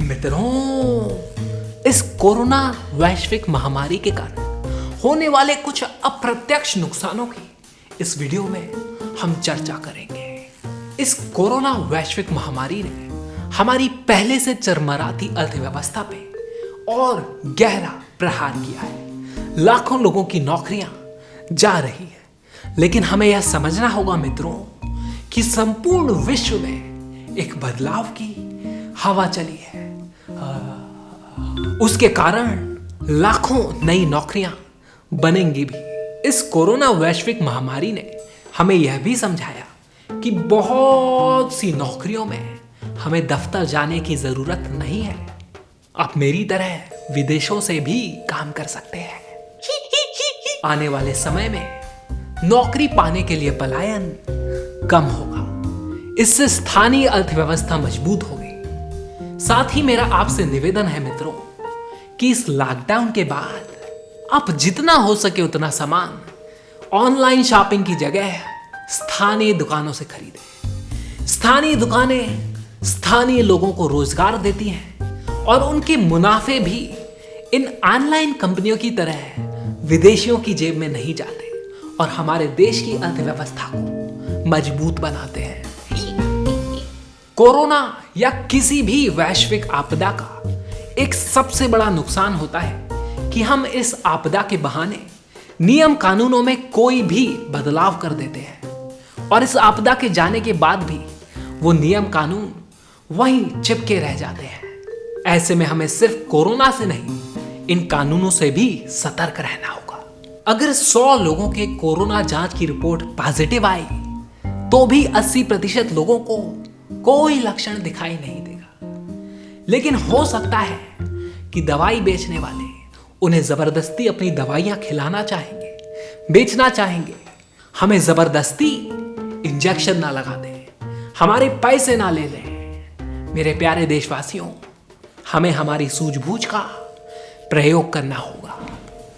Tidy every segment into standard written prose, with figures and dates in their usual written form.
मित्रों, इस कोरोना वैश्विक महामारी के कारण होने वाले कुछ अप्रत्यक्ष नुकसानों की इस वीडियो में हम चर्चा करेंगे। इस कोरोना वैश्विक महामारी ने हमारी पहले से चरमराती अर्थव्यवस्था पे और गहरा प्रहार किया है। लाखों लोगों की नौकरियां जा रही है, लेकिन हमें यह समझना होगा मित्रों कि संपूर्ण विश्व में एक बदलाव की हवा चली है। उसके कारण लाखों नई नौकरियां बनेंगी भी। इस कोरोना वैश्विक महामारी ने हमें यह भी समझाया कि बहुत सी नौकरियों में हमें दफ्तर जाने की जरूरत नहीं है। आप मेरी तरह विदेशों से भी काम कर सकते हैं। आने वाले समय में नौकरी पाने के लिए पलायन कम होगा। इससे स्थानीय अर्थव्यवस्था मजबूत होगी। साथ ही मेरा आपसे निवेदन है मित्रों कि इस लॉकडाउन के बाद आप जितना हो सके उतना सामान ऑनलाइन शॉपिंग की जगह स्थानीय दुकानों से खरीदें। स्थानीय दुकानें स्थानीय लोगों को रोजगार देती हैं और उनके मुनाफे भी इन ऑनलाइन कंपनियों की तरह विदेशियों की जेब में नहीं जाते और हमारे देश की अर्थव्यवस्था को मजबूत बनाते हैं। कोरोना या किसी भी वैश्विक आपदा का एक सबसे बड़ा नुकसान होता है कि हम इस आपदा के बहाने नियम कानूनों में कोई भी बदलाव कर देते हैं और इस आपदा के जाने के बाद भी वो नियम कानून वहीं चिपके रह जाते हैं। ऐसे में हमें सिर्फ कोरोना से नहीं, इन कानूनों से भी सतर्क रहना होगा। अगर 100 लोगों के कोरोना जांच की रिपोर्ट पॉजिटिव आई तो भी 80% लोगों को कोई लक्षण दिखाई नहीं देगा। लेकिन हो सकता है कि दवाई बेचने वाले उन्हें जबरदस्ती अपनी दवाइयां खिलाना चाहेंगे, बेचना चाहेंगे। हमें जबरदस्ती इंजेक्शन ना लगा दें, हमारे पैसे ना ले लें। मेरे प्यारे देशवासियों, हमें हमारी सूझबूझ का प्रयोग करना होगा।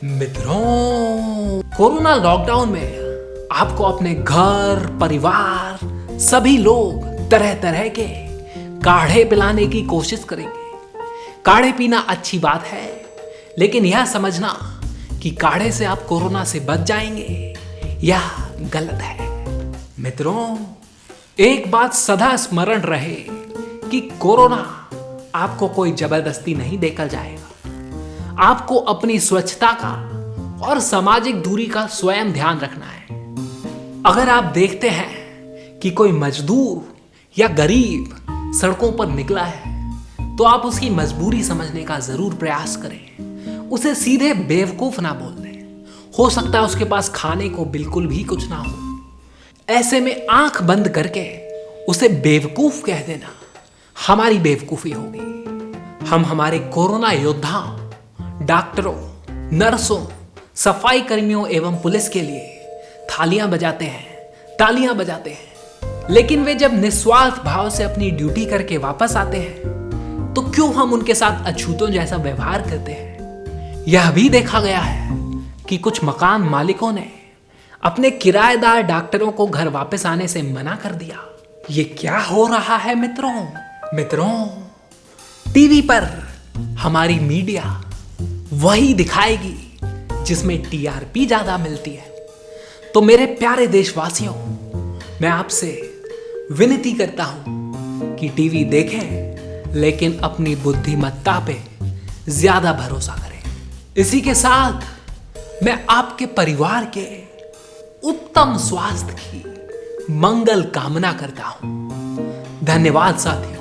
मित्रों, कोरोना लॉकडाउन में आपको अपने घर परिवार सभी लोग तरह तरह के काढ़े पिलाने की कोशिश करेंगे। काढ़े पीना अच्छी बात है, लेकिन यह समझना कि काढ़े से आप कोरोना से बच जाएंगे यह गलत है। मित्रों, एक बात सदा स्मरण रहे कि कोरोना आपको कोई जबरदस्ती नहीं देकर जाएगा। आपको अपनी स्वच्छता का और सामाजिक दूरी का स्वयं ध्यान रखना है। अगर आप देखते हैं कि कोई मजदूर या गरीब सड़कों पर निकला है तो आप उसकी मजबूरी समझने का जरूर प्रयास करें। उसे सीधे बेवकूफ ना बोल दें। हो सकता है उसके पास खाने को बिल्कुल भी कुछ ना हो। ऐसे में आंख बंद करके उसे बेवकूफ कह देना हमारी बेवकूफी होगी। हम हमारे कोरोना योद्धाओं, डॉक्टरों, नर्सों, सफाई कर्मियों एवं पुलिस के लिए थालियां बजाते हैं, तालियां बजाते हैं। लेकिन वे जब निस्वार्थ भाव से अपनी ड्यूटी करके वापस आते हैं तो क्यों हम उनके साथ अछूतों जैसा व्यवहार करते हैं? यह भी देखा गया है कि कुछ मकान मालिकों ने अपने किराएदार डॉक्टरों को घर वापस आने से मना कर दिया। ये क्या हो रहा है मित्रों, टीवी पर हमारी मीडिया वही दिखाएगी जिसमें टीआरपी ज्यादा मिलती है। तो मेरे प्यारे देशवासियों, मैं आपसे विनती करता हूं कि टीवी देखें लेकिन अपनी बुद्धिमत्ता पे ज्यादा भरोसा करें। इसी के साथ मैं आपके परिवार के उत्तम स्वास्थ्य की मंगल कामना करता हूं। धन्यवाद साथियों।